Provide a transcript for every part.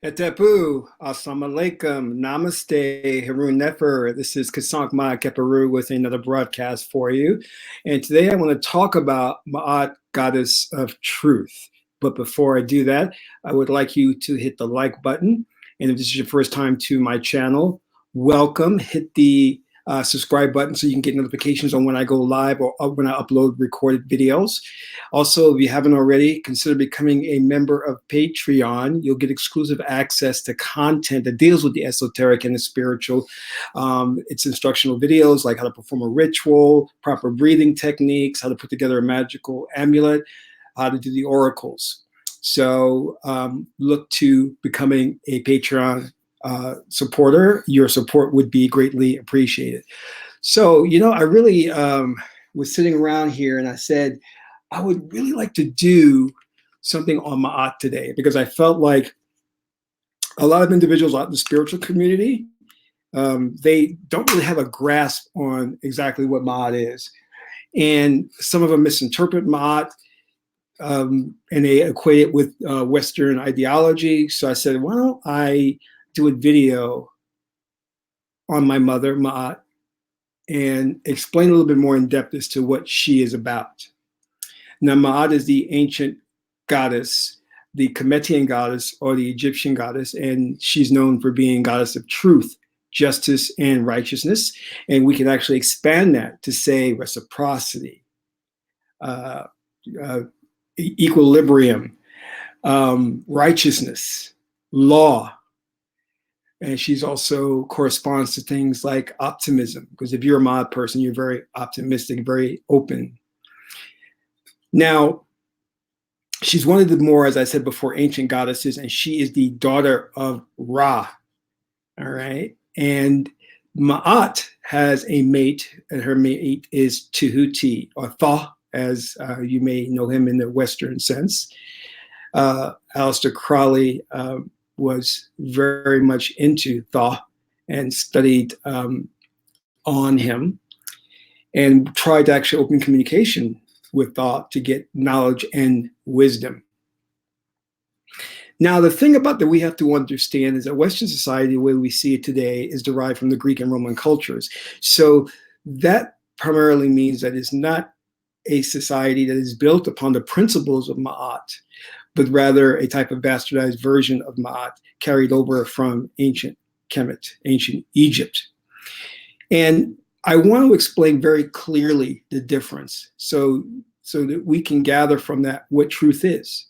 Etepu, Assalamu alaikum, Namaste, Harun Nefer. This is Kasank Ma'at Keperu with another broadcast for you. And today I want to talk about Ma'at, Goddess of Truth. But before I do that, I would like you to hit the like button. And if this is your first time to my channel, welcome. Hit the subscribe button so you can get notifications on when I go live or when I upload recorded videos. Also, if you haven't already, consider becoming a member of Patreon. You'll get exclusive access to content that deals with the esoteric and the spiritual. It's instructional videos like how to perform a ritual, proper breathing techniques, how to put together a magical amulet, how to do the oracles. So look to becoming a Patreon supporter. Your support would be greatly appreciated. So, I really was sitting around here and I said, I would really like to do something on Ma'at today because I felt like a lot of individuals out in the spiritual community, they don't really have a grasp on exactly what Ma'at is. And some of them misinterpret Ma'at and they equate it with Western ideology. So I said, why don't I do a video on my mother, Ma'at, and explain a little bit more in depth as to what she is about. Now, Ma'at is the ancient goddess, the Kemetian goddess or the Egyptian goddess, and she's known for being goddess of truth, justice, and righteousness. And we can actually expand that to say reciprocity, equilibrium, righteousness, law. And she's also corresponds to things like optimism, because if you're a Ma'at person, you're very optimistic, very open. Now, she's one of the more, as I said before, ancient goddesses, and she is the daughter of Ra. All right. And Ma'at has a mate, and her mate is Tehuti, or Thoth, as you may know him in the Western sense. Aleister Crowley was very much into Thoth and studied on him and tried to actually open communication with Thoth to get knowledge and wisdom. Now, the thing about that we have to understand is that Western society, the way we see it today, is derived from the Greek and Roman cultures. So that primarily means that it's not a society that is built upon the principles of Ma'at, but rather a type of bastardized version of Ma'at carried over from ancient Kemet, ancient Egypt. And I want to explain very clearly the difference so that we can gather from that what truth is,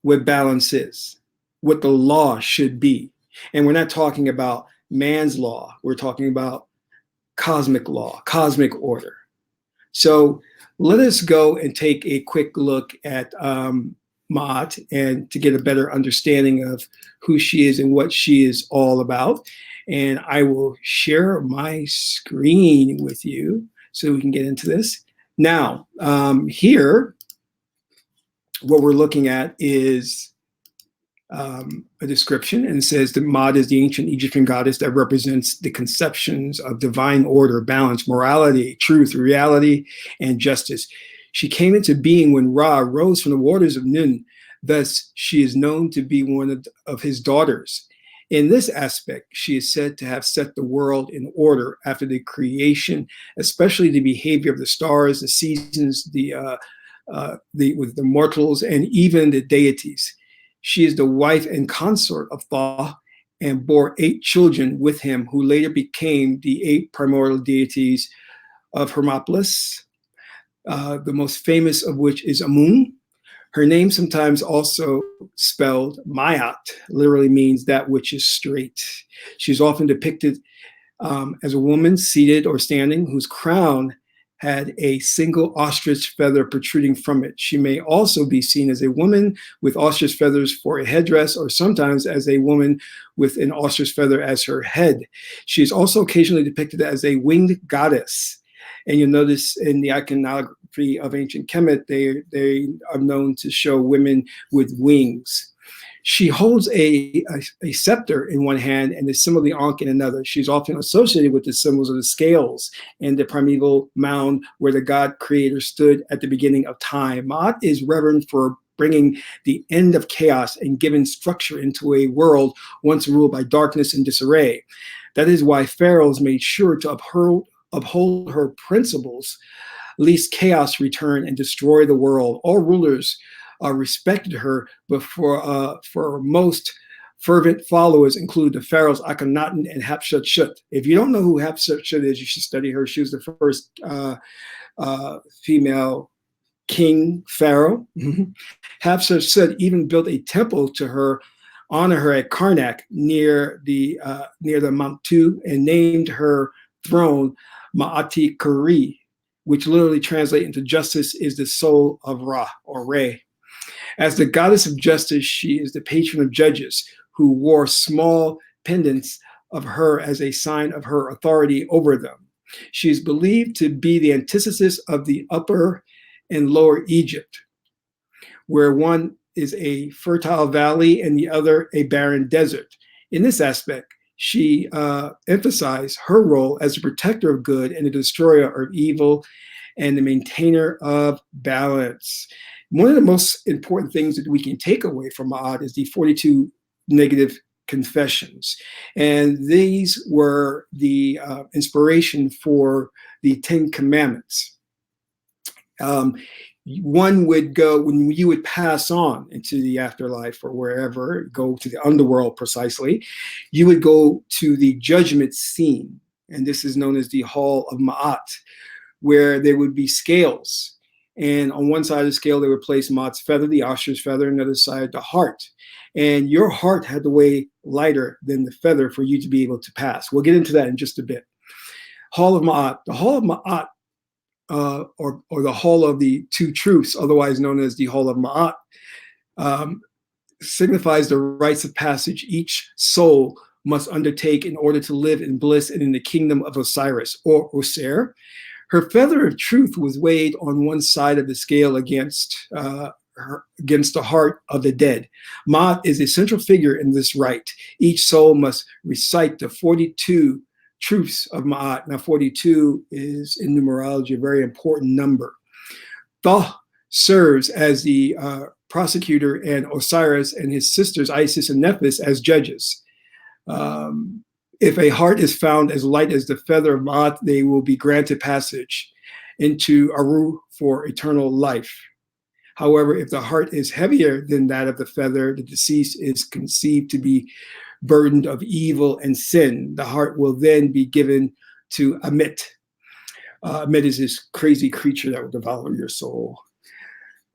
what balance is, what the law should be. And we're not talking about man's law. We're talking about cosmic law, cosmic order. So let us go and take a quick look at Ma'at and to get a better understanding of who she is and what she is all about. And I will share my screen with you so we can get into this. Now, here, what we're looking at is a description, and it says that Ma'at is the ancient Egyptian goddess that represents the conceptions of divine order, balance, morality, truth, reality, and justice. She came into being when Ra rose from the waters of Nun. Thus, she is known to be one of his daughters. In this aspect, she is said to have set the world in order after the creation, especially the behavior of the stars, the seasons, with the mortals, and even the deities. She is the wife and consort of Thoth and bore 8 children with him, who later became the 8 primordial deities of Hermopolis, the most famous of which is Amun. Her name, sometimes also spelled Ma'at, literally means that which is straight. She's often depicted as a woman seated or standing whose crown had a single ostrich feather protruding from it. She may also be seen as a woman with ostrich feathers for a headdress, or sometimes as a woman with an ostrich feather as her head. She is also occasionally depicted as a winged goddess. And you'll notice in the iconography of ancient Kemet, they are known to show women with wings. She holds a scepter in one hand and the symbol of the Ankh in another. She's often associated with the symbols of the scales and the primeval mound where the God creator stood at the beginning of time. Ma'at is revered for bringing the end of chaos and giving structure into a world once ruled by darkness and disarray. That is why pharaohs made sure to uphold her principles, lest chaos return and destroy the world. All rulers respected her, but for most fervent followers include the pharaohs Akhenaten and Hatshepsut. If you don't know who Hatshepsut is, you should study her. She was the first female king pharaoh. Hatshepsut even built a temple to her, honor her at Karnak near the Mount Tu, and named her throne Ma'ati Kari, which literally translates into justice is the soul of Ra or Re. As the goddess of justice, she is the patron of judges who wore small pendants of her as a sign of her authority over them. She is believed to be the antithesis of the Upper and Lower Egypt, where one is a fertile valley and the other a barren desert. In this aspect, she emphasized her role as a protector of good and a destroyer of evil and the maintainer of balance. One of the most important things that we can take away from Ma'at is the 42 negative confessions. And these were the inspiration for the 10 Commandments. One would go, when you would pass on into the afterlife or wherever, go to the underworld precisely, you would go to the judgment scene. And this is known as the Hall of Ma'at, where there would be scales. And on one side of the scale, they would place Ma'at's feather, the ostrich feather, and on the other side, the heart. And your heart had to weigh lighter than the feather for you to be able to pass. We'll get into that in just a bit. Hall of Ma'at. The Hall of Ma'at, or the Hall of the Two Truths, otherwise known as the Hall of Ma'at, signifies the rites of passage each soul must undertake in order to live in bliss and in the kingdom of Osiris, or Osir. Her feather of truth was weighed on one side of the scale against the heart of the dead. Ma'at is a central figure in this rite. Each soul must recite the 42 truths of Ma'at. Now, 42 is, in numerology, a very important number. Thoth serves as the prosecutor, and Osiris and his sisters, Isis and Nephthys, as judges. If a heart is found as light as the feather of Ma'at, they will be granted passage into Aru for eternal life. However, if the heart is heavier than that of the feather, the deceased is conceived to be burdened of evil and sin. The heart will then be given to Amit. Amit is this crazy creature that will devour your soul.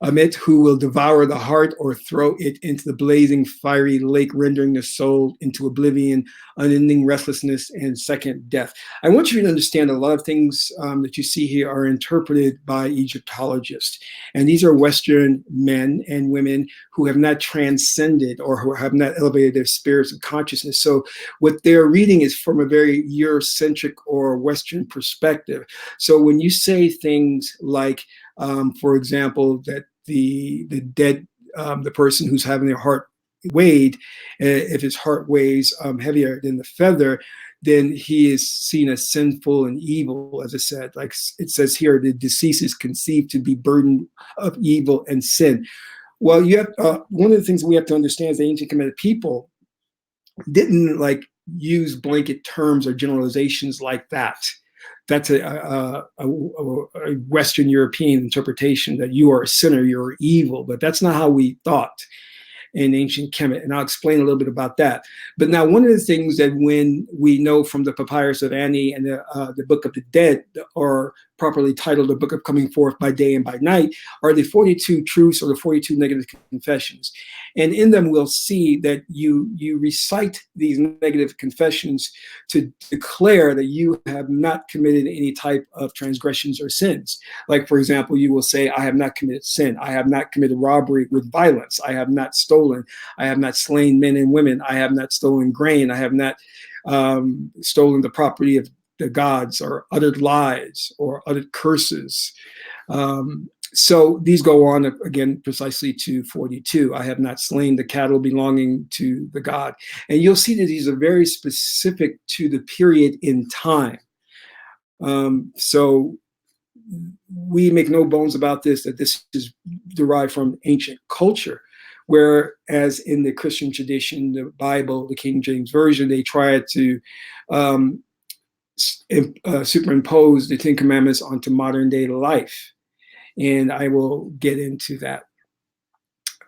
Amit, who will devour the heart or throw it into the blazing fiery lake, rendering the soul into oblivion, unending restlessness, and second death. I want you to understand a lot of things that you see here are interpreted by Egyptologists. And these are Western men and women who have not transcended or who have not elevated their spirits of consciousness. So what they're reading is from a very Eurocentric or Western perspective. So when you say things like, for example, that the dead, the person who's having their heart weighed, if his heart weighs heavier than the feather, then he is seen as sinful and evil, as I said. Like it says here, the deceased is conceived to be burdened of evil and sin. Well, you have one of the things we have to understand is the ancient Kemetic people didn't like use blanket terms or generalizations like that. That's a Western European interpretation that you are a sinner, you're evil, but that's not how we thought in ancient Kemet, and I'll explain a little bit about that. But now, one of the things that when we know from the Papyrus of Ani and the Book of the Dead, or properly titled the Book of Coming Forth by Day and by Night, are the 42 truths or the 42 negative confessions. And in them, we'll see that you recite these negative confessions to declare that you have not committed any type of transgressions or sins. Like, for example, you will say, I have not committed sin. I have not committed robbery with violence. I have not stolen. I have not slain men and women. I have not stolen grain. I have not stolen the property of the gods, or uttered lies, or uttered curses. So these go on again precisely to 42. I have not slain the cattle belonging to the god. And you'll see that these are very specific to the period in time. So we make no bones about this, that this is derived from ancient culture. Whereas in the Christian tradition, the Bible, the King James Version, they try to superimpose the Ten Commandments onto modern day life. And I will get into that.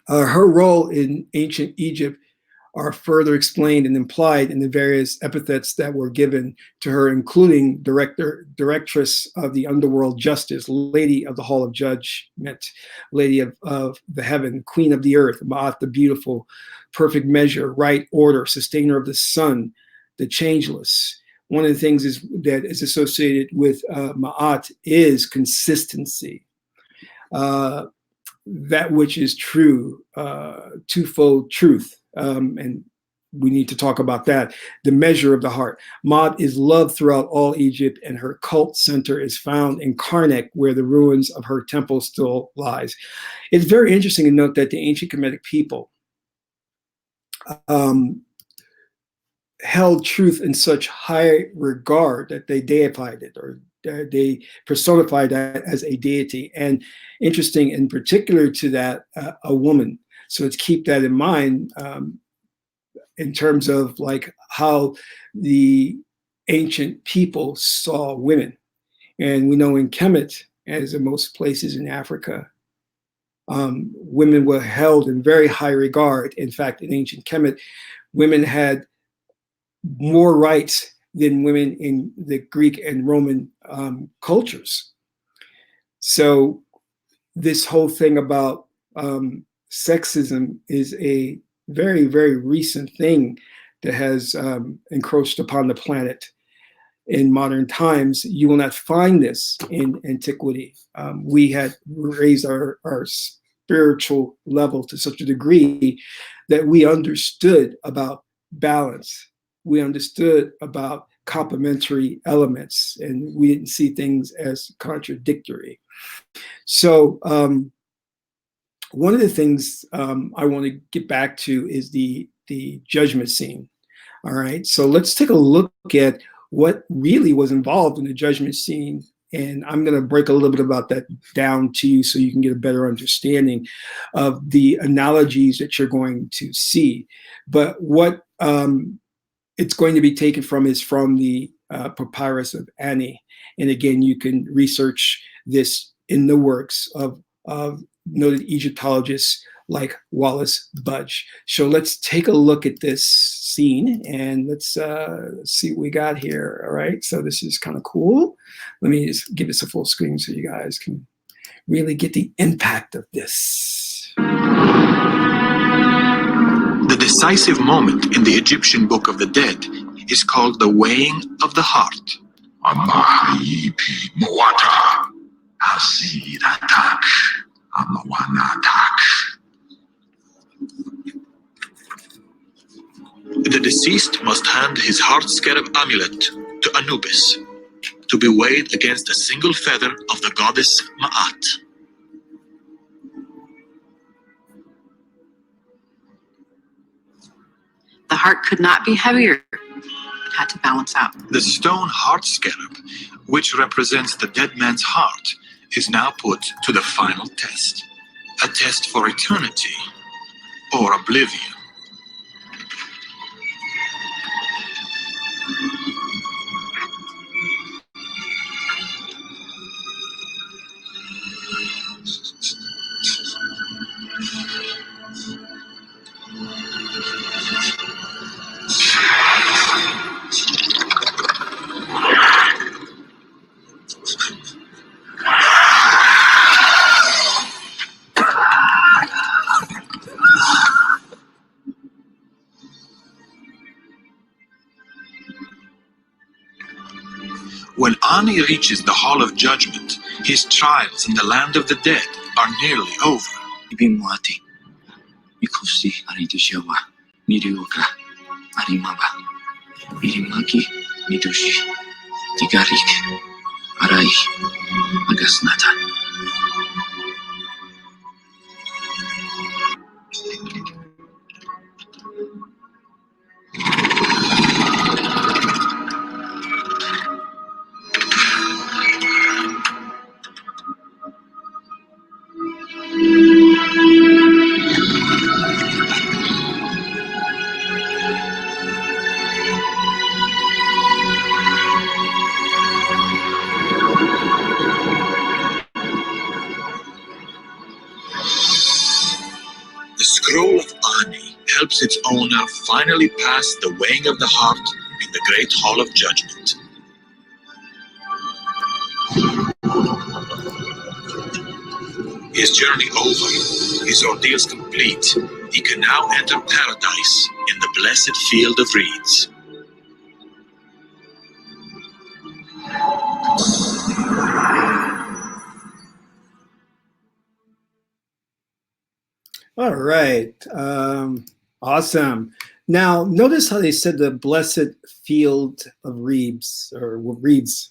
Her role in ancient Egypt are further explained and implied in the various epithets that were given to her, including directress of the underworld justice, lady of the hall of judgment, lady of the heaven, queen of the earth, Ma'at the beautiful, perfect measure, right order, sustainer of the sun, the changeless. One of the things that is associated with Ma'at is consistency. That which is true, twofold truth. And we need to talk about that. The measure of the heart. Ma'at is loved throughout all Egypt, and her cult center is found in Karnak, where the ruins of her temple still lies. It's very interesting to note that the ancient Kemetic people held truth in such high regard that they deified it, or they personified that as a deity. And interesting in particular to that, a woman. So let's keep that in mind in terms of like how the ancient people saw women. And we know in Kemet, as in most places in Africa, women were held in very high regard. In fact, in ancient Kemet, women had more rights than women in the Greek and Roman cultures. So this whole thing about sexism is a very, very recent thing that has encroached upon the planet in modern times. You will not find this in antiquity. We had raised our spiritual level to such a degree that we understood about balance. We understood about complementary elements, and we didn't see things as contradictory. So one of the things I want to get back to is the judgment scene. All right, so let's take a look at what really was involved in the judgment scene. And I'm going to break a little bit about that down to you so you can get a better understanding of the analogies that you're going to see. But what it's going to be taken from is from the Papyrus of Ani. And again, you can research this in the works of noted Egyptologists like Wallace Budge. So let's take a look at this scene and let's see what we got here. All right, so this is kind of cool. Let me just give this a full screen so you guys can really get the impact of this. The decisive moment in the Egyptian Book of the Dead is called the weighing of the heart. The deceased must hand his heart scarab amulet to Anubis to be weighed against a single feather of the goddess Ma'at. The heart could not be heavier. It had to balance out. The stone heart scarab, which represents the dead man's heart, is now put to the final test. A test for eternity or oblivion. When Ani reaches the Hall of Judgment, his trials in the land of the dead are nearly over. Ibimwati, Mikosi Aridushawa, Miruka, Arimaba, Irimaki, Midushi, Tigarik, Arai, Agasnata. scroll of Ani helps its owner finally pass the weighing of the heart in the great hall of judgment. His journey over, his ordeals complete, he can now enter paradise in the blessed field of reeds. All right. Awesome. Now, notice how they said the blessed field of reeds, or reeds.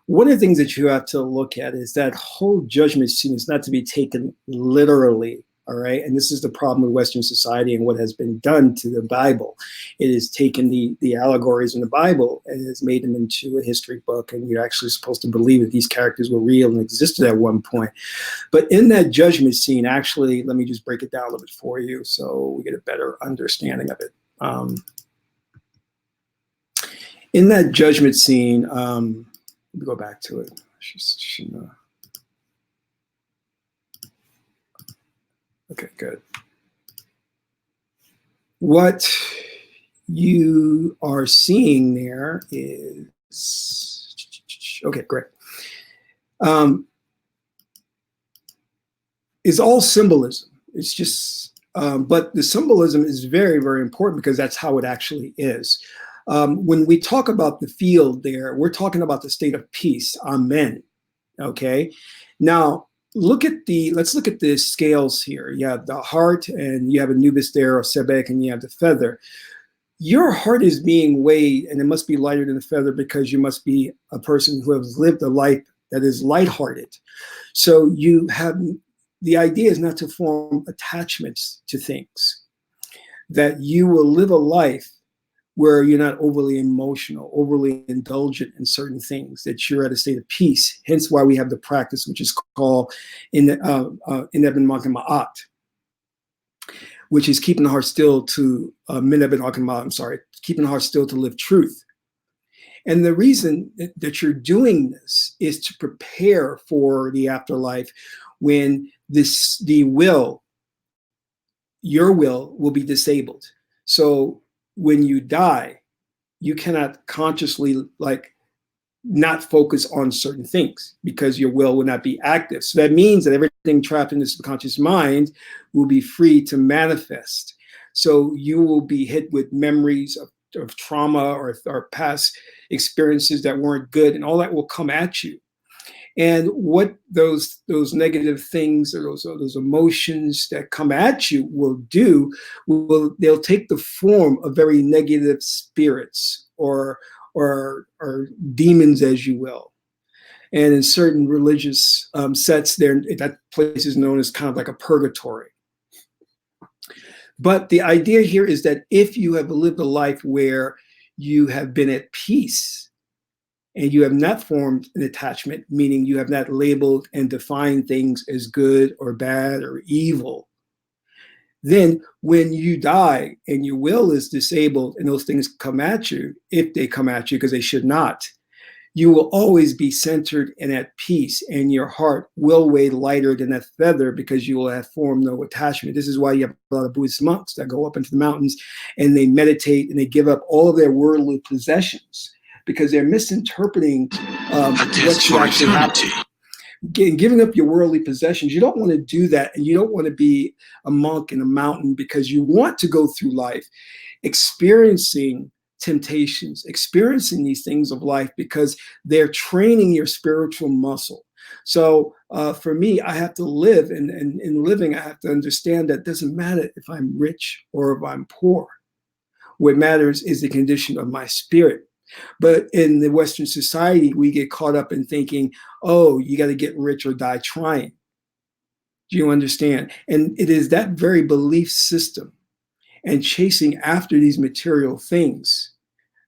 One of the things that you have to look at is that whole judgment scene is not to be taken literally. All right. And this is the problem with Western society and what has been done to the Bible. It has taken the allegories in the Bible and has made them into a history book. And you're actually supposed to believe that these characters were real and existed at one point. But in that judgment scene, actually, let me just break it down a little bit for you so we get a better understanding of it. In that judgment scene, let me go back to it. Okay, good. What you are seeing there is, okay, great. Is all symbolism. It's just, but the symbolism is very, very important because that's how it actually is. When we talk about the field there, we're talking about the state of peace. Amen. Okay. Now, let's look at the scales here. You have the heart and you have Anubis there, or Sebek, and you have the feather. Your heart is being weighed, and it must be lighter than the feather because you must be a person who has lived a life that is lighthearted. So you have, the idea is not to form attachments to things, that you will live a life where you're not overly emotional, overly indulgent in certain things, that you're at a state of peace. Hence why we have the practice, which is called in Eben Ma'at, which is keeping the heart still to keeping the heart still to live truth. And the reason that you're doing this is to prepare for the afterlife, when your will be disabled. So when you die, you cannot consciously not focus on certain things because your will not be active. So that means that everything trapped in the subconscious mind will be free to manifest. So you will be hit with memories of trauma or past experiences that weren't good, and all that will come at you. And what those negative things or those emotions that come at you will do, they'll take the form of very negative spirits or demons, as you will. And in certain religious sets, that place is known as kind of like a purgatory. But the idea here is that if you have lived a life where you have been at peace, and you have not formed an attachment, meaning you have not labeled and defined things as good or bad or evil, then when you die and your will is disabled and those things come at you, if they come at you, because they should not, you will always be centered and at peace, and your heart will weigh lighter than that feather because you will have formed no attachment. This is why you have a lot of Buddhist monks that go up into the mountains and they meditate and they give up all of their worldly possessions, because they're misinterpreting what should actually happen. Giving up your worldly possessions, you don't want to do that, and you don't want to be a monk in a mountain, because you want to go through life experiencing temptations, experiencing these things of life, because they're training your spiritual muscle. So for me, I have to live, and in living, I have to understand that it doesn't matter if I'm rich or if I'm poor. What matters is the condition of my spirit. But in the Western society, we get caught up in thinking, oh, you got to get rich or die trying. Do you understand? And it is that very belief system and chasing after these material things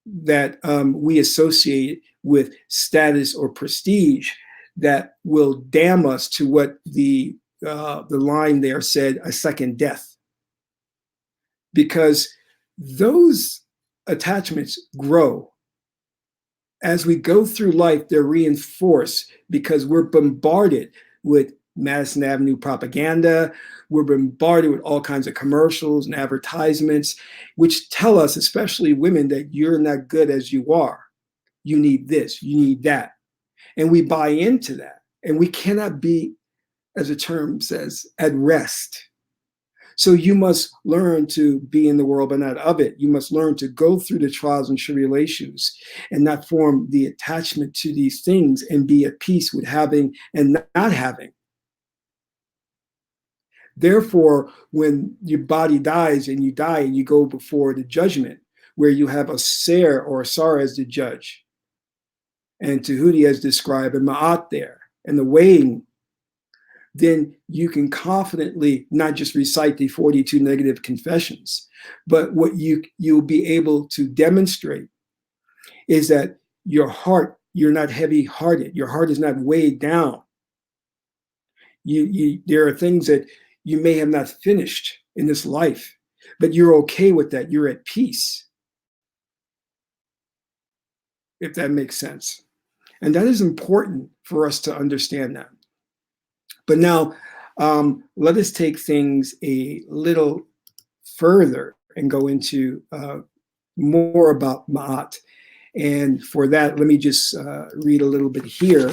that we associate with status or prestige that will damn us to what the line there said, a second death. Because those attachments grow. As we go through life, they're reinforced because we're bombarded with Madison Avenue propaganda. We're bombarded with all kinds of commercials and advertisements, which tell us, especially women, that you're not good as you are. You need this, you need that. And we buy into that. And we cannot be, as the term says, at rest. So you must learn to be in the world, but not of it. You must learn to go through the trials and tribulations and not form the attachment to these things and be at peace with having and not having. Therefore, when your body dies and you die and you go before the judgment, where you have a ser or a sar as the judge, and Tahuti as described, and Ma'at there, and the weighing, then you can confidently not just recite the 42 negative confessions, but what you'll be able to demonstrate is that your heart, you're not heavy-hearted. Your heart is not weighed down. There are things that you may have not finished in this life, but you're okay with that. You're at peace, if that makes sense. And that is important for us to understand that. But now, let us take things a little further and go into more about Ma'at. And for that, let me just read a little bit here,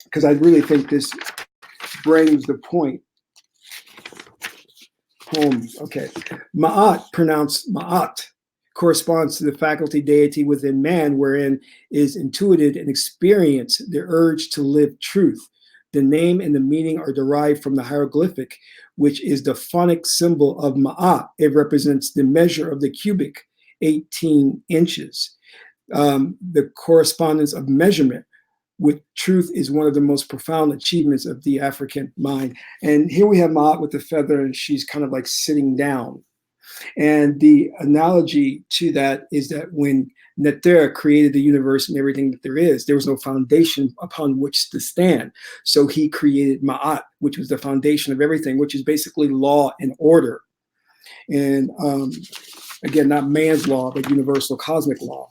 because I really think this brings the point home. Okay. Ma'at, pronounced Ma'at, corresponds to the faculty deity within man, wherein is intuited and experienced the urge to live truth. The name and the meaning are derived from the hieroglyphic, which is the phonic symbol of Ma'at. It represents the measure of the cubic, 18 inches. The correspondence of measurement with truth is one of the most profound achievements of the African mind. And here we have Ma'at with the feather, and she's kind of like sitting down. And the analogy to that is that when Neter created the universe and everything that there was no foundation upon which to stand. So he created Ma'at, which was the foundation of everything, which is basically law and order. And again, not man's law, but universal cosmic law.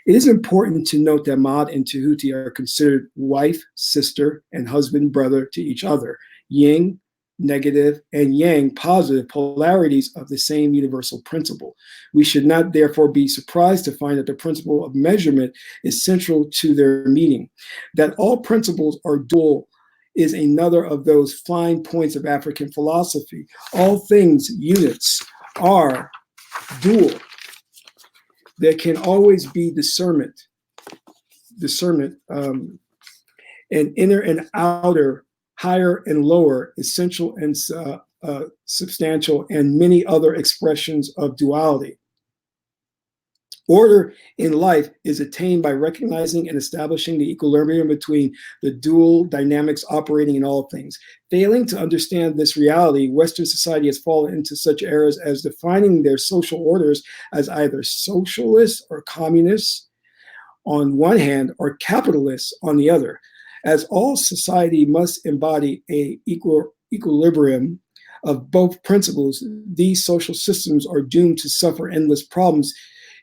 It is important to note that Ma'at and Tahuti are considered wife, sister, and husband, brother to each other. Yin, negative, and yang, positive polarities of the same universal principle. We should not therefore be surprised to find that the principle of measurement is central to their meaning. That all principles are dual is another of those fine points of African philosophy. All things, units, are dual. There can always be discernment, and inner and outer, higher and lower, essential and substantial, and many other expressions of duality. Order in life is attained by recognizing and establishing the equilibrium between the dual dynamics operating in all things. Failing to understand this reality, Western society has fallen into such errors as defining their social orders as either socialist or communist on one hand, or capitalist on the other. As all society must embody a equilibrium of both principles, these social systems are doomed to suffer endless problems,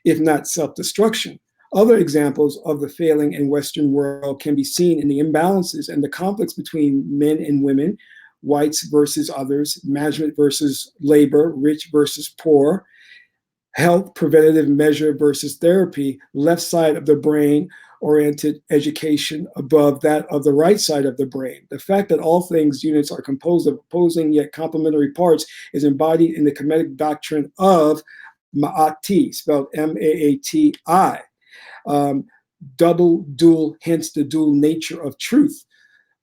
if not self-destruction. Other examples of the failing in Western world can be seen in the imbalances and the conflicts between men and women, whites versus others, management versus labor, rich versus poor, health, preventative measure versus therapy, left side of the brain oriented education above that of the right side of the brain. The fact that all things units are composed of opposing yet complementary parts is embodied in the Kemetic doctrine of Ma'ati, spelled M-A-A-T-I. Double, dual, hence the dual nature of truth.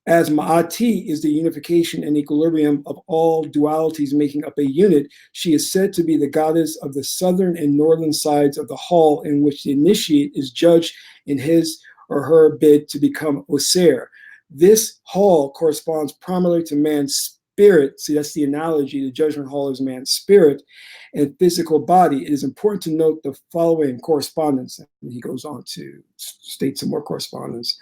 As Ma'ati is the unification and equilibrium of all dualities making up a unit, she is said to be the goddess of the southern and northern sides of the hall in which the initiate is judged in his or her bid to become Oser. This hall corresponds primarily to man's spirit. See, that's the analogy. The judgment hall is man's spirit and physical body. It is important to note the following correspondence. And he goes on to state some more correspondence.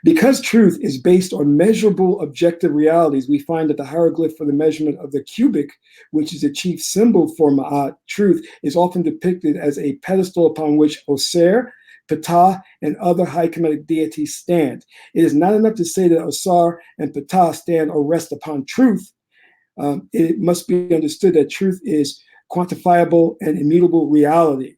Because truth is based on measurable objective realities, we find that the hieroglyph for the measurement of the cubic, which is the chief symbol for Ma'at, truth, is often depicted as a pedestal upon which Oser, Ptah, and other high Kemetic deities stand. It is not enough to say that Osar and Ptah stand or rest upon truth. It must be understood that truth is quantifiable and immutable reality.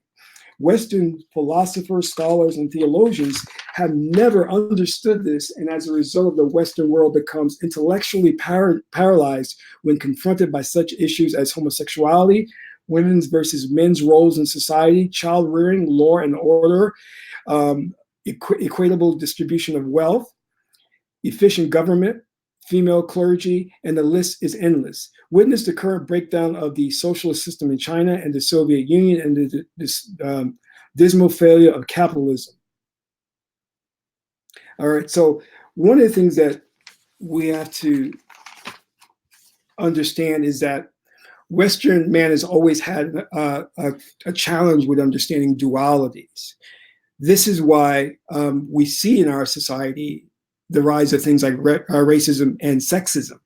Western philosophers, scholars, and theologians have never understood this, and as a result, the Western world becomes intellectually paralyzed when confronted by such issues as homosexuality, women's versus men's roles in society, child rearing, law and order, equitable distribution of wealth, efficient government, female clergy, and the list is endless. Witness the current breakdown of the socialist system in China and the Soviet Union and the dismal failure of capitalism. All right, so one of the things that we have to understand is that Western man has always had a challenge with understanding dualities. This is why we see in our society the rise of things like racism and sexism.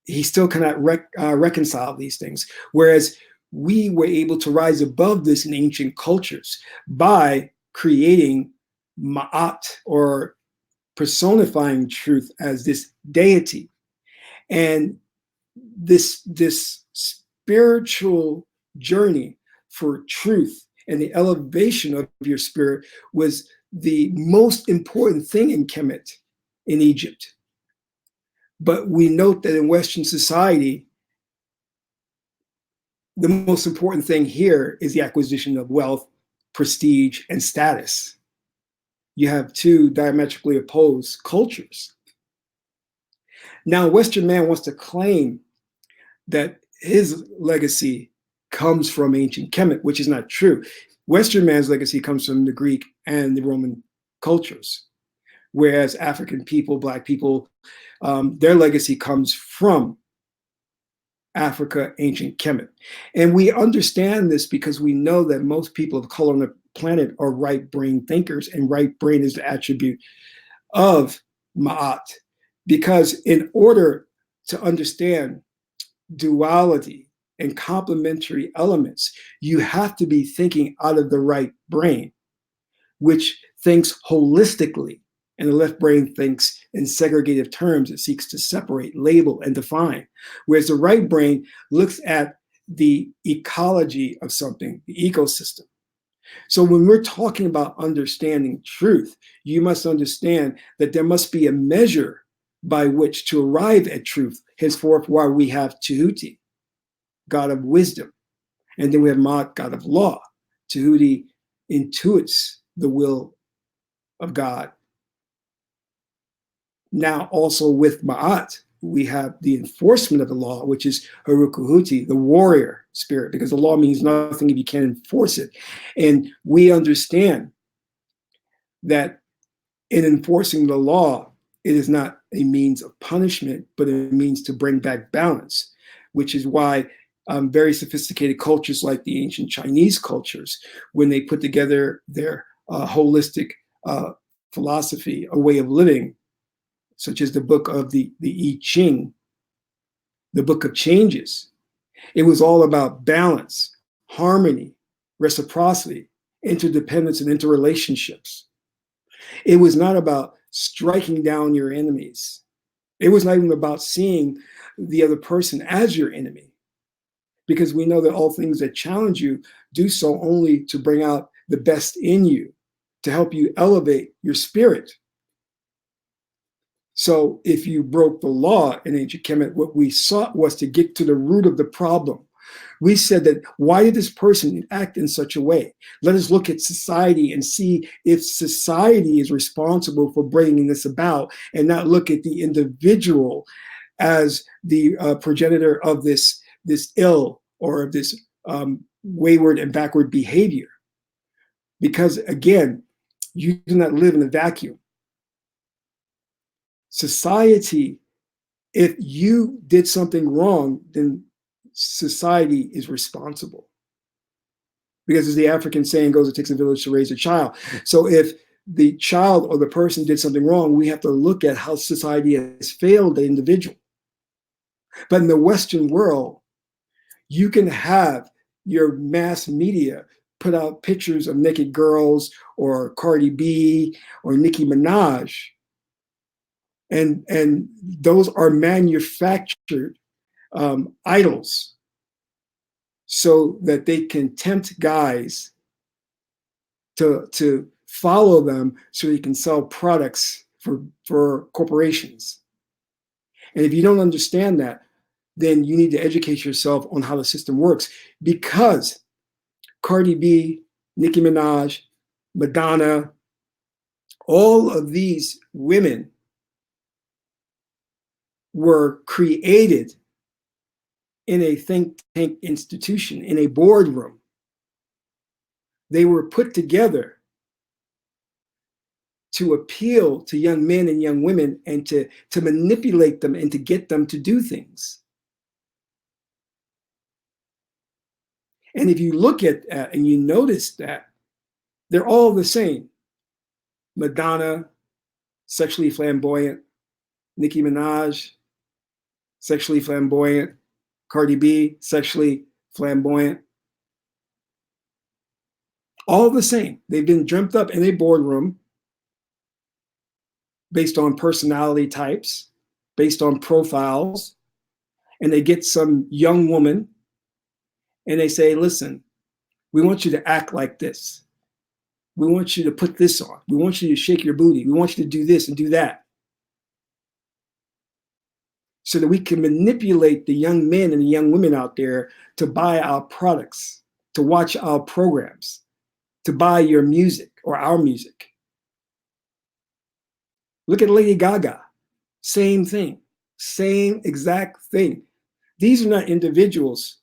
He still cannot reconcile these things, whereas we were able to rise above this in ancient cultures by creating ma'at, or personifying truth as this deity. And this spiritual journey for truth and the elevation of your spirit was the most important thing in Kemet in Egypt. But we note that in Western society, the most important thing here is the acquisition of wealth, prestige, and status. You have two diametrically opposed cultures. Now, Western man wants to claim that his legacy comes from ancient Kemet, which is not true. Western man's legacy comes from the Greek and the Roman cultures, whereas African people, Black people, their legacy comes from Africa, ancient Kemet. And we understand this because we know that most people of color on the planet are right brain thinkers, and right brain is the attribute of Ma'at. Because in order to understand duality and complementary elements, you have to be thinking out of the right brain, which thinks holistically, and the left brain thinks in segregative terms. It seeks to separate, label, and define, whereas the right brain looks at the ecology of something, the ecosystem. So when we're talking about understanding truth, you must understand that there must be a measure by which to arrive at truth. Henceforth, why we have Tahuti, God of wisdom, and then we have Ma'at, God of law. Tahuti intuits the will of God. Now also with Ma'at, we have the enforcement of the law, which is Harukuhuti, the warrior spirit, because the law means nothing if you can't enforce it. And we understand that in enforcing the law, it is not a means of punishment, but a means to bring back balance, which is why very sophisticated cultures like the ancient Chinese cultures, when they put together their holistic philosophy, a way of living, such as the book of the I-ching, the book of changes, it was all about balance, harmony, reciprocity, interdependence, and interrelationships. It was not about striking down your enemies. It was not even about seeing the other person as your enemy, because we know that all things that challenge you do so only to bring out the best in you, to help you elevate your spirit. So if you broke the law in ancient Kemet, what we sought was to get to the root of the problem. We said that, why did this person act in such a way? Let us look at society and see if society is responsible for bringing this about, and not look at the individual as the progenitor of this ill, or of this wayward and backward behavior. Because again, you do not live in a vacuum. Society, if you did something wrong, then society is responsible. Because as the African saying goes, it takes a village to raise a child. So if the child or the person did something wrong, we have to look at how society has failed the individual. But in the Western world, you can have your mass media put out pictures of naked girls or Cardi B or Nicki Minaj. And those are manufactured idols so that they can tempt guys to follow them so they can sell products for corporations. And if you don't understand that, then you need to educate yourself on how the system works, because Cardi B, Nicki Minaj, Madonna, all of these women were created in a think tank institution, in a boardroom. They were put together to appeal to young men and young women and to manipulate them and to get them to do things. And if you look at that and you notice that, they're all the same. Madonna, sexually flamboyant. Nicki Minaj, sexually flamboyant. Cardi B, sexually flamboyant. All the same. They've been dreamt up in a boardroom based on personality types, based on profiles, and they get some young woman and they say, listen, we want you to act like this. We want you to put this on. We want you to shake your booty. We want you to do this and do that. So that we can manipulate the young men and the young women out there to buy our products, to watch our programs, to buy your music or our music. Look at Lady Gaga. Same thing. Same exact thing. These are not individuals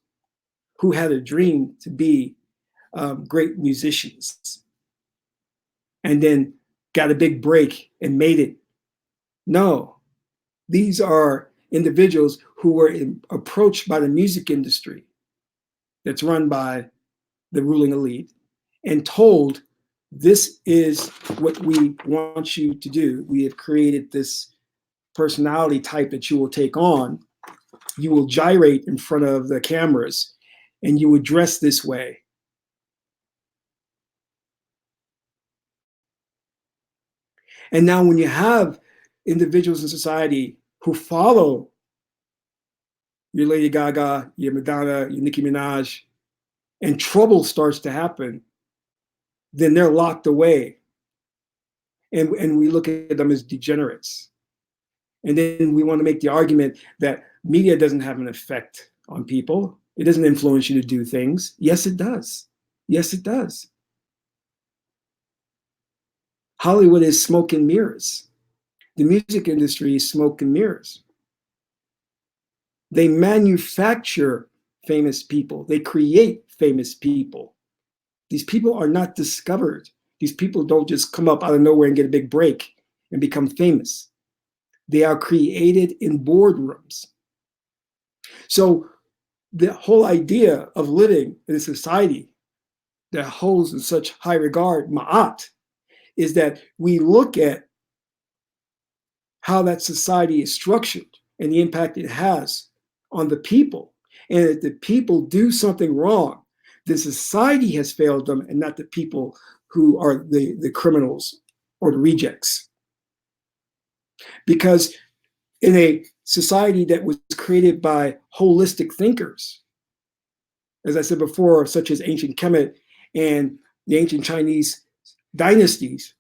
who had a dream to be great musicians and then got a big break and made it. No, these are individuals who were approached by the music industry that's run by the ruling elite and told, this is what we want you to do. We have created this personality type that you will take on. You will gyrate in front of the cameras and you would dress this way. And now when you have individuals in society who follow your Lady Gaga, your Madonna, your Nicki Minaj, and trouble starts to happen, then they're locked away. And we look at them as degenerates. And then we want to make the argument that media doesn't have an effect on people. It doesn't influence you to do things. Yes, it does. Yes, it does. Hollywood is smoke and mirrors. The music industry is smoke and mirrors. They manufacture famous people. They create famous people. These people are not discovered. These people don't just come up out of nowhere and get a big break and become famous. They are created in boardrooms. So the whole idea of living in a society that holds in such high regard, ma'at, is that we look at how that society is structured and the impact it has on the people. And if the people do something wrong, the society has failed them and not the people who are the criminals or the rejects. Because in a society that was created by holistic thinkers, as I said before, such as ancient Kemet and the ancient Chinese dynasties,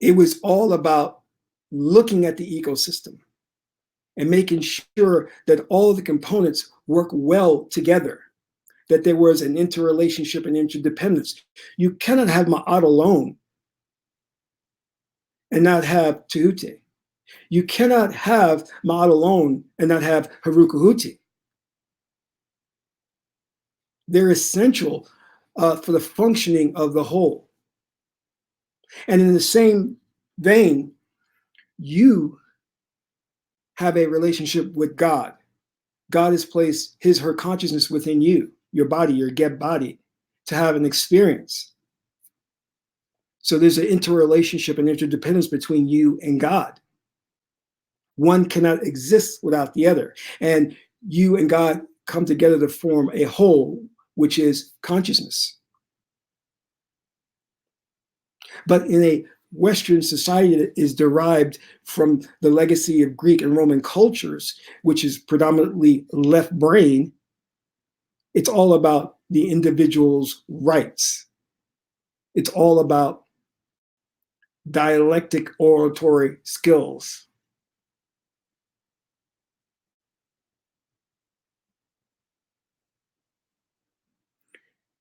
it was all about looking at the ecosystem and making sure that all of the components work well together, that there was an interrelationship and interdependence. You cannot have Ma'at alone and not have Tehuti. You cannot have Ma'at alone and not have Harukahuti. They're essential for the functioning of the whole. And in the same vein, you have a relationship with God. God has placed his, her consciousness within you, your body, your Geb body, to have an experience. So there's an interrelationship and interdependence between you and God. One cannot exist without the other. And you and God come together to form a whole which is consciousness. But in a Western society that is derived from the legacy of Greek and Roman cultures, which is predominantly left brain, it's all about the individual's rights. It's all about dialectic oratory skills.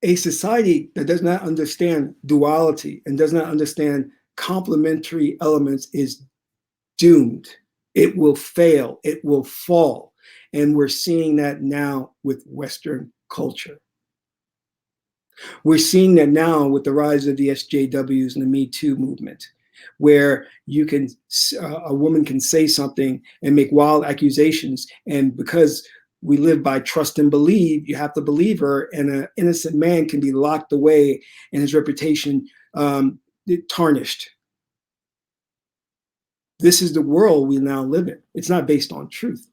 A society that does not understand duality and does not understand complementary elements is doomed. It will fail. It will fall. And we're seeing that now with Western culture. We're seeing that now with the rise of the SJWs and the Me Too movement, where you can, a woman can say something and make wild accusations, and because we live by trust and believe, you have to believe her, and an innocent man can be locked away and his reputation tarnished. This is the world we now live in. It's not based on truth.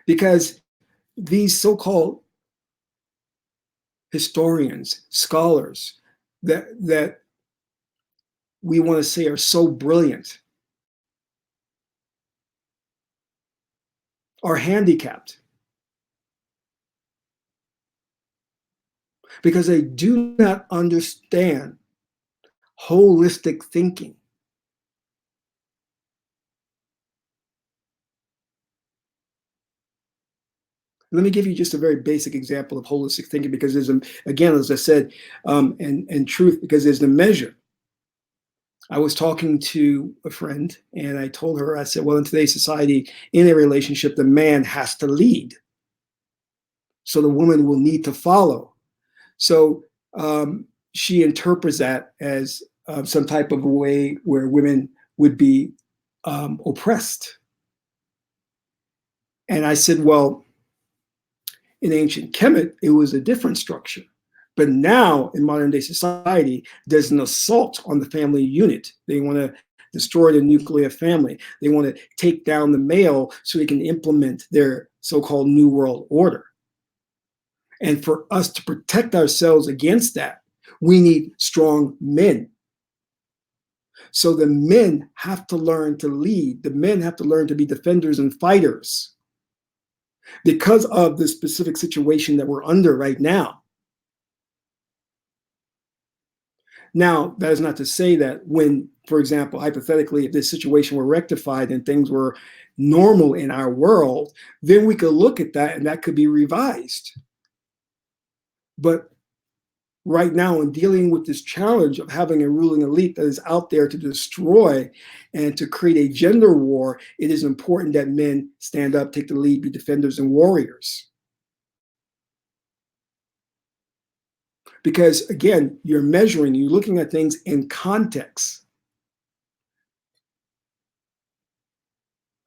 Because these so-called historians, scholars that we want to say are so brilliant are handicapped because they do not understand holistic thinking. Let me give you just a very basic example of holistic thinking, because there's, again, as I said, and truth, because there's the measure. I was talking to a friend and I told her, I said, well, in today's society, in a relationship, the man has to lead. So the woman will need to follow. So she interprets that as some type of a way where women would be oppressed. And I said, well, in ancient Kemet, it was a different structure. But now in modern day society, there's an assault on the family unit. They want to destroy the nuclear family. They want to take down the male so they can implement their so-called New World Order. And for us to protect ourselves against that, we need strong men. So the men have to learn to lead. The men have to learn to be defenders and fighters because of the specific situation that we're under right now. Now, that is not to say that when, for example, hypothetically, if this situation were rectified and things were normal in our world, then we could look at that and that could be revised. But right now, in dealing with this challenge of having a ruling elite that is out there to destroy and to create a gender war, it is important that men stand up, take the lead, be defenders and warriors. Because again, you're measuring, you're looking at things in context.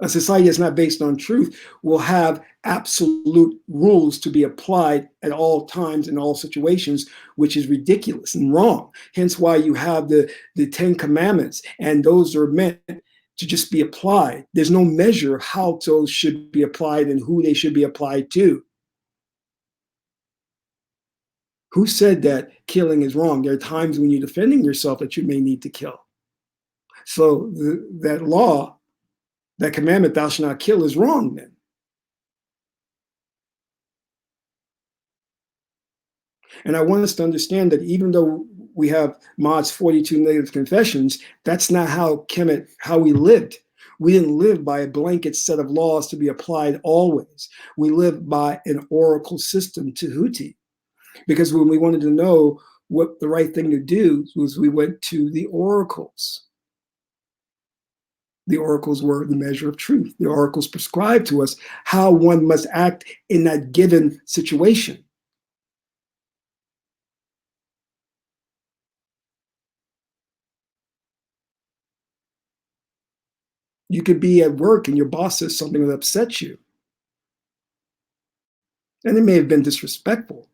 A society that's not based on truth will have absolute rules to be applied at all times in all situations, which is ridiculous and wrong. Hence why you have the 10 Commandments, and those are meant to just be applied. There's no measure how those should be applied and who they should be applied to. Who said that killing is wrong? There are times when you're defending yourself that you may need to kill. So that law, that commandment, thou shalt not kill, is wrong then. And I want us to understand that even though we have Maud's 42 negative confessions, that's not how we lived. We didn't live by a blanket set of laws to be applied always. We lived by an oracle system, Tahuti. Because when we wanted to know what the right thing to do was, we went to the oracles. The oracles were the measure of truth. The oracles prescribed to us how one must act in that given situation. You could be at work and your boss says something that upsets you. And it may have been disrespectful.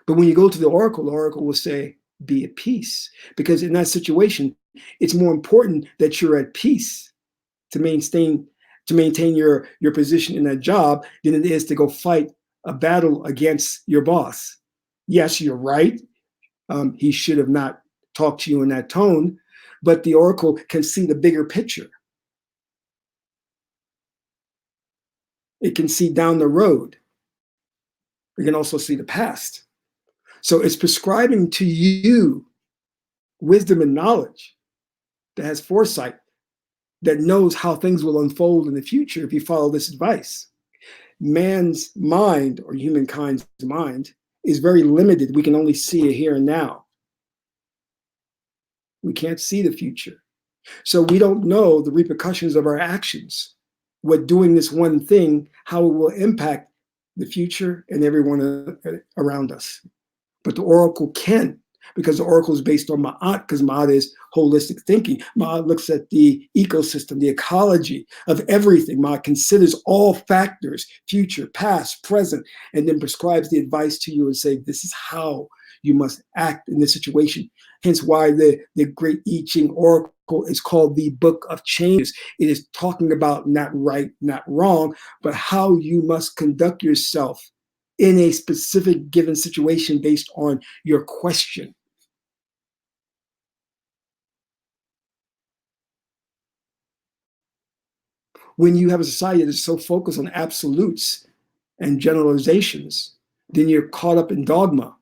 But when you go to the oracle will say, be at peace. Because in that situation, it's more important that you're at peace to maintain your position in that job than it is to go fight a battle against your boss. Yes, you're right. He should have not talked to you in that tone, but the oracle can see the bigger picture. It can see down the road. It can also see the past. So it's prescribing to you wisdom and knowledge that has foresight, that knows how things will unfold in the future if you follow this advice. Man's mind, or humankind's mind, is very limited. We can only see it here and now. We can't see the future. So we don't know the repercussions of our actions, what doing this one thing, how it will impact the future and everyone around us. But the oracle can, because the oracle is based on Ma'at, because Ma'at is holistic thinking. Ma'at looks at the ecosystem, the ecology of everything. Ma'at considers all factors, future, past, present, and then prescribes the advice to you and say, this is how you must act in this situation. Hence why the great I-ching oracle is called the Book of Changes. It is talking about not right, not wrong, but how you must conduct yourself in a specific given situation based on your question. When you have a society that is so focused on absolutes and generalizations, then you're caught up in dogma.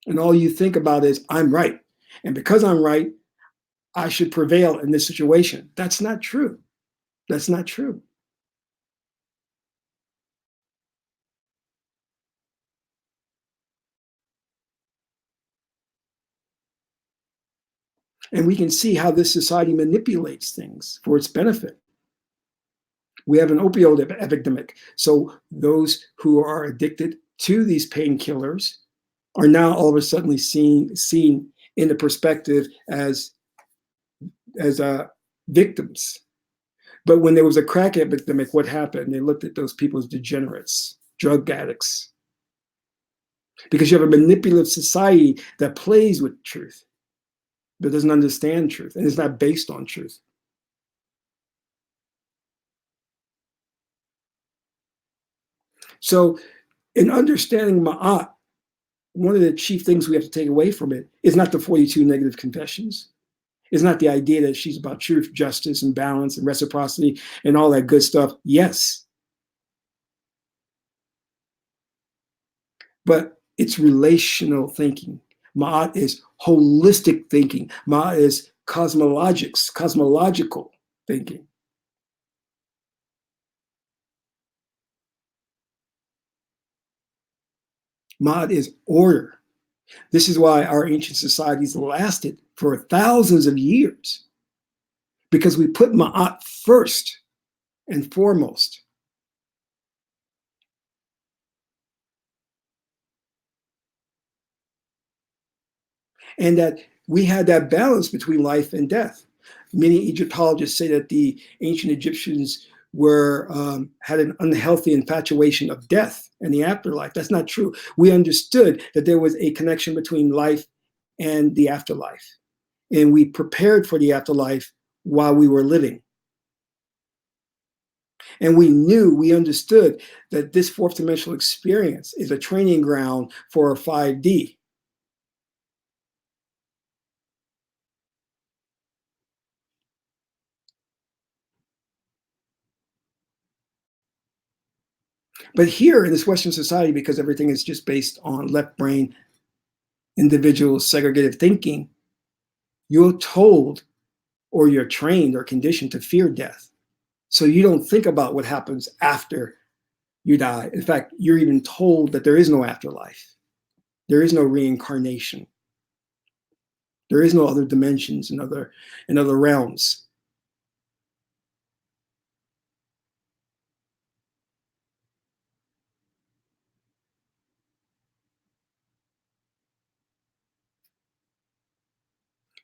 And all you think about is, I'm right. And because I'm right, I should prevail in this situation. That's not true. That's not true. And we can see how this society manipulates things for its benefit. We have an opioid epidemic. So those who are addicted to these painkillers are now all of a sudden seen in the perspective as victims. But when there was a crack epidemic, what happened? They looked at those people as degenerates, drug addicts. Because you have a manipulative society that plays with truth, but doesn't understand truth, and is not based on truth. So in understanding Ma'at, one of the chief things we have to take away from it is not the 42 negative confessions. It's not the idea that she's about truth, justice, and balance, and reciprocity, and all that good stuff. Yes. But it's relational thinking. Ma'at is holistic thinking. Ma'at is cosmological thinking. Ma'at is order. This is why our ancient societies lasted for thousands of years, because we put Ma'at first and foremost. And that we had that balance between life and death. Many Egyptologists say that the ancient Egyptians had an unhealthy infatuation of death and the afterlife. That's not true. We understood that there was a connection between life and the afterlife. And we prepared for the afterlife while we were living. And we understood that this fourth dimensional experience is a training ground for 5D. But here in this Western society, because everything is just based on left brain, individual segregated thinking, you're told or you're trained or conditioned to fear death. So you don't think about what happens after you die. In fact, you're even told that there is no afterlife. There is no reincarnation. There is no other dimensions and other realms.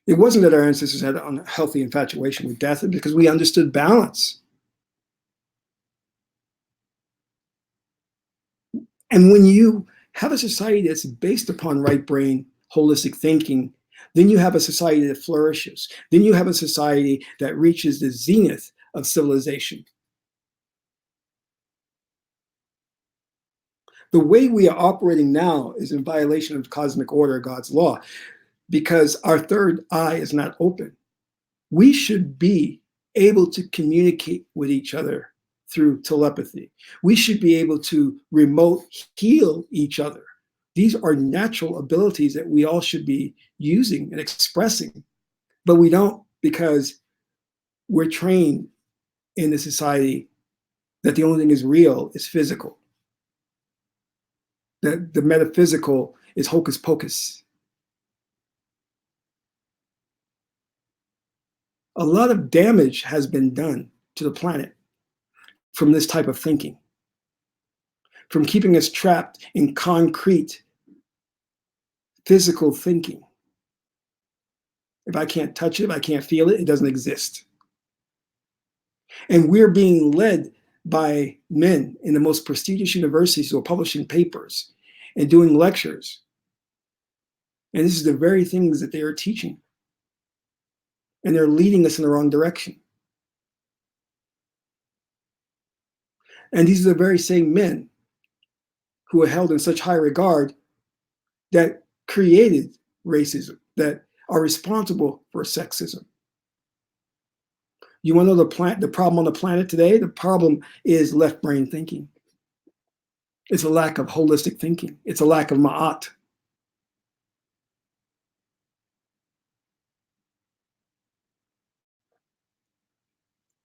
It wasn't that our ancestors had an unhealthy infatuation with death, because we understood balance. And when you have a society that's based upon right brain, holistic thinking, then you have a society that flourishes. Then you have a society that reaches the zenith of civilization. The way we are operating now is in violation of cosmic order, God's law, because our third eye is not open. We should be able to communicate with each other through telepathy. We should be able to remote heal each other. These are natural abilities that we all should be using and expressing, but we don't, because we're trained in a society that the only thing is real is physical. That the metaphysical is hocus pocus. A lot of damage has been done to the planet from this type of thinking, from keeping us trapped in concrete physical thinking. If I can't touch it, if I can't feel it, it doesn't exist. And we're being led by men in the most prestigious universities who are publishing papers and doing lectures. And this is the very things that they are teaching. And they're leading us in the wrong direction. And these are the very same men who are held in such high regard that created racism, that are responsible for sexism. You want to know the problem on the planet today? The problem is left brain thinking. It's a lack of holistic thinking. It's a lack of ma'at.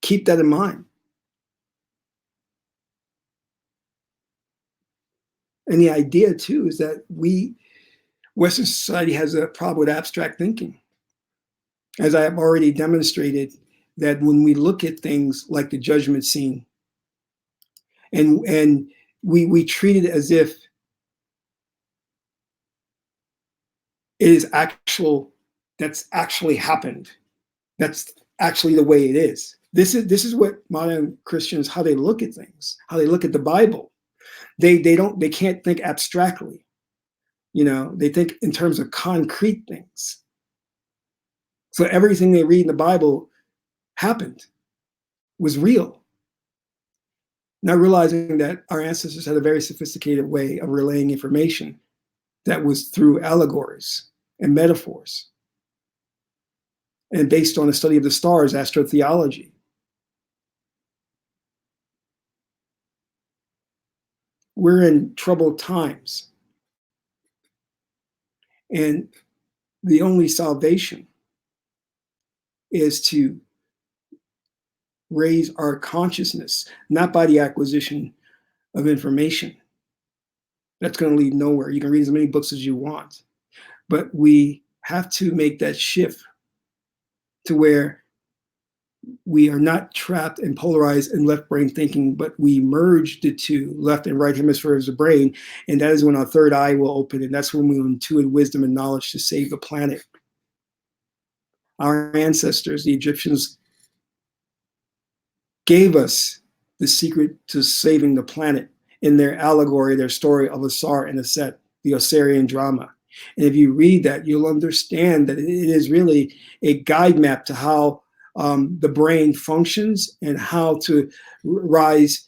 Keep that in mind. And the idea, too, is that Western society has a problem with abstract thinking. As I have already demonstrated, that when we look at things like the judgment scene, and we treat it as if it is that's actually happened. That's actually the way it is. This is what modern Christians, how they look at things, how they look at the Bible. They can't think abstractly. They think in terms of concrete things. So everything they read in the Bible happened, was real. Not realizing that our ancestors had a very sophisticated way of relaying information that was through allegories and metaphors, and based on the study of the stars, astrotheology. We're in troubled times. And the only salvation is to raise our consciousness, not by the acquisition of information. That's going to lead nowhere. You can read as many books as you want. But we have to make that shift to where we are not trapped and polarized in left brain thinking, but we merge the two, left and right hemispheres of the brain. And that is when our third eye will open. And that's when we will intuit wisdom and knowledge to save the planet. Our ancestors, the Egyptians, gave us the secret to saving the planet in their allegory, their story of Asar and Aset, the Osirian drama. And if you read that, you'll understand that it is really a guide map to how the brain functions and how to rise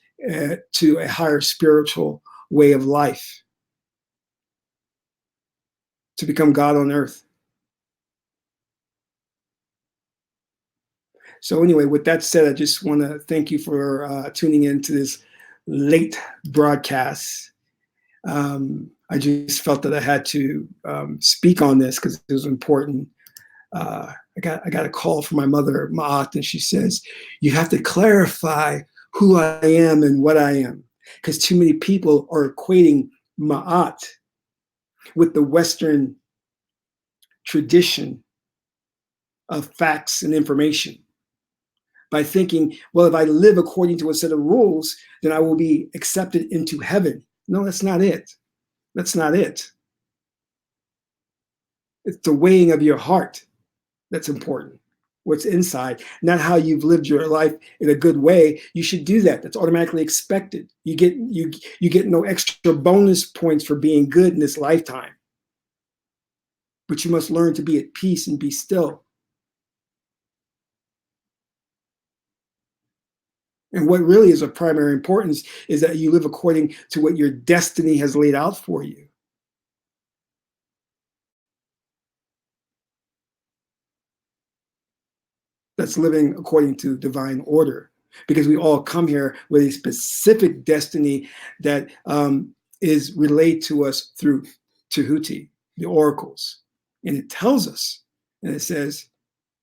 to a higher spiritual way of life, to become God on earth. So anyway, with that said, I just want to thank you for tuning in to this late broadcast. I just felt that I had to speak on this because it was important. I got a call from my mother, Ma'at, and she says, you have to clarify who I am and what I am, because too many people are equating Ma'at with the Western tradition of facts and information by thinking, well, if I live according to a set of rules, then I will be accepted into heaven. No, that's not it. That's not it. It's the weighing of your heart that's important. What's inside, not how you've lived your life in a good way. You should do that. That's automatically expected. You get no extra bonus points for being good in this lifetime. But you must learn to be at peace and be still. And what really is of primary importance is that you live according to what your destiny has laid out for you. That's living according to divine order, because we all come here with a specific destiny that is relayed to us through Tahuti, the oracles. And it tells us, and it says,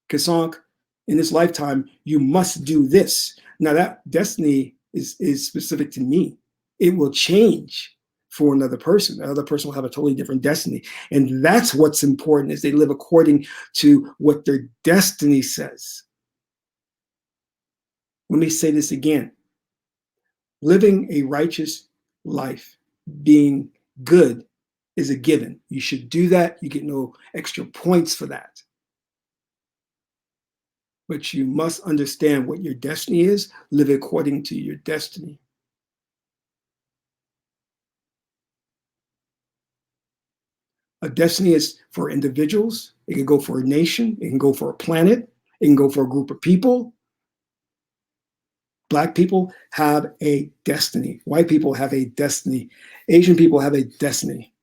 Kasank, in this lifetime, you must do this. Now that destiny is specific to me. It will change for another person. Another person will have a totally different destiny. And that's what's important, is they live according to what their destiny says. Let me say this again. Living a righteous life, being good, is a given. You should do that. You get no extra points for that. But you must understand what your destiny is, live according to your destiny. A destiny is for individuals. It can go for a nation. It can go for a planet. It can go for a group of people. Black people have a destiny. White people have a destiny. Asian people have a destiny.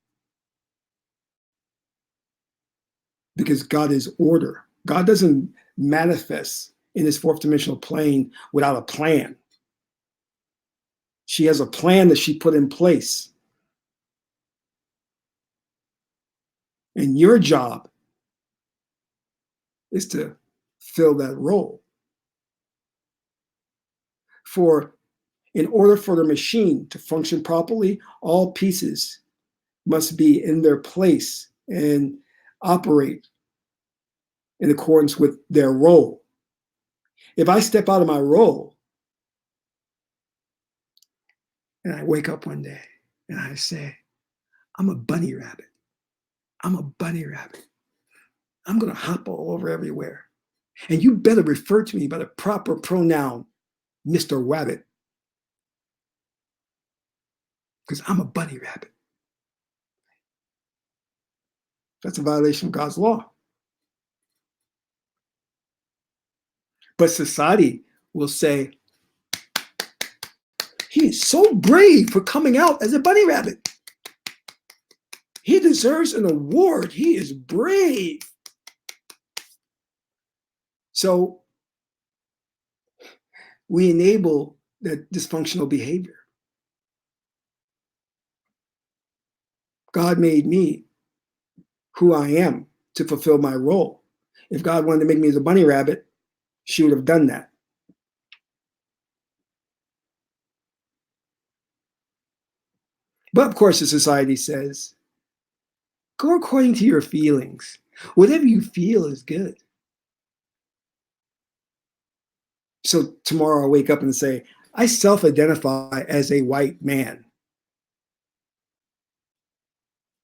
Because God is order. God doesn't manifest in this fourth dimensional plane without a plan. She has a plan that she put in place. And your job is to fill that role. In order for the machine to function properly, all pieces must be in their place and operate in accordance with their role. If I step out of my role and I wake up one day and I say, I'm a bunny rabbit. I'm a bunny rabbit. I'm going to hop all over everywhere. And you better refer to me by the proper pronoun, Mr. Rabbit. Because I'm a bunny rabbit. That's a violation of God's law. But society will say, he is so brave for coming out as a bunny rabbit. He deserves an award. He is brave. So we enable that dysfunctional behavior. God made me who I am to fulfill my role. If God wanted to make me as a bunny rabbit, she would have done that. But of course, the society says, go according to your feelings. Whatever you feel is good. So tomorrow I'll wake up and say, I self-identify as a white man.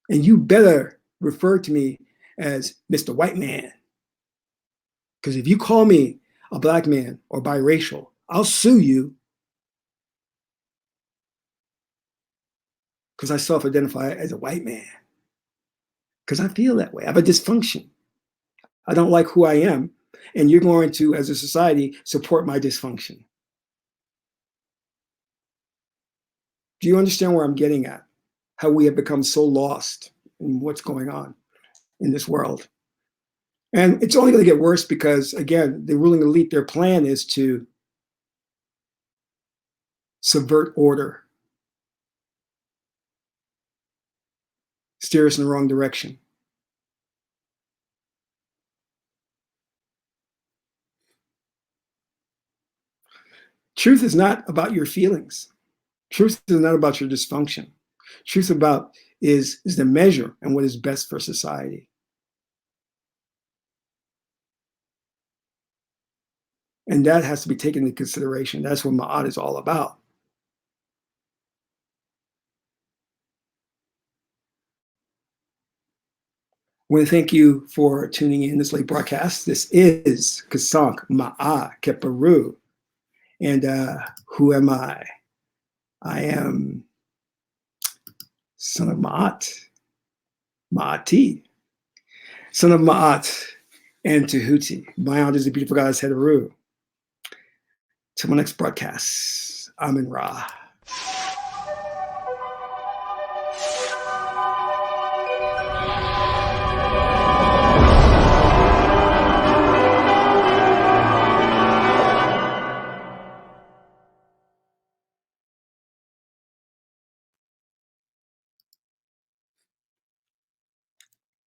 And you better refer to me as Mr. White Man. Because if you call me a black man or biracial, I'll sue you. Because I self-identify as a white man. Because I feel that way. I have a dysfunction. I don't like who I am. And you're going to, as a society, support my dysfunction. Do you understand where I'm getting at? How we have become so lost in what's going on in this world. And it's only going to get worse because, again, the ruling elite, their plan is to subvert order, steer us in the wrong direction. Truth is not about your feelings. Truth is not about your dysfunction. Truth is the measure and what is best for society. And that has to be taken into consideration. That's what Ma'at is all about. I want to thank you for tuning in this late broadcast. This is Kasank Ma'a Keparu. And who am I? I am son of Ma'at, Ma'ati, son of Ma'at and Tahuti. My aunt is the beautiful goddess Heteru. Till my next broadcast, Amin Ra.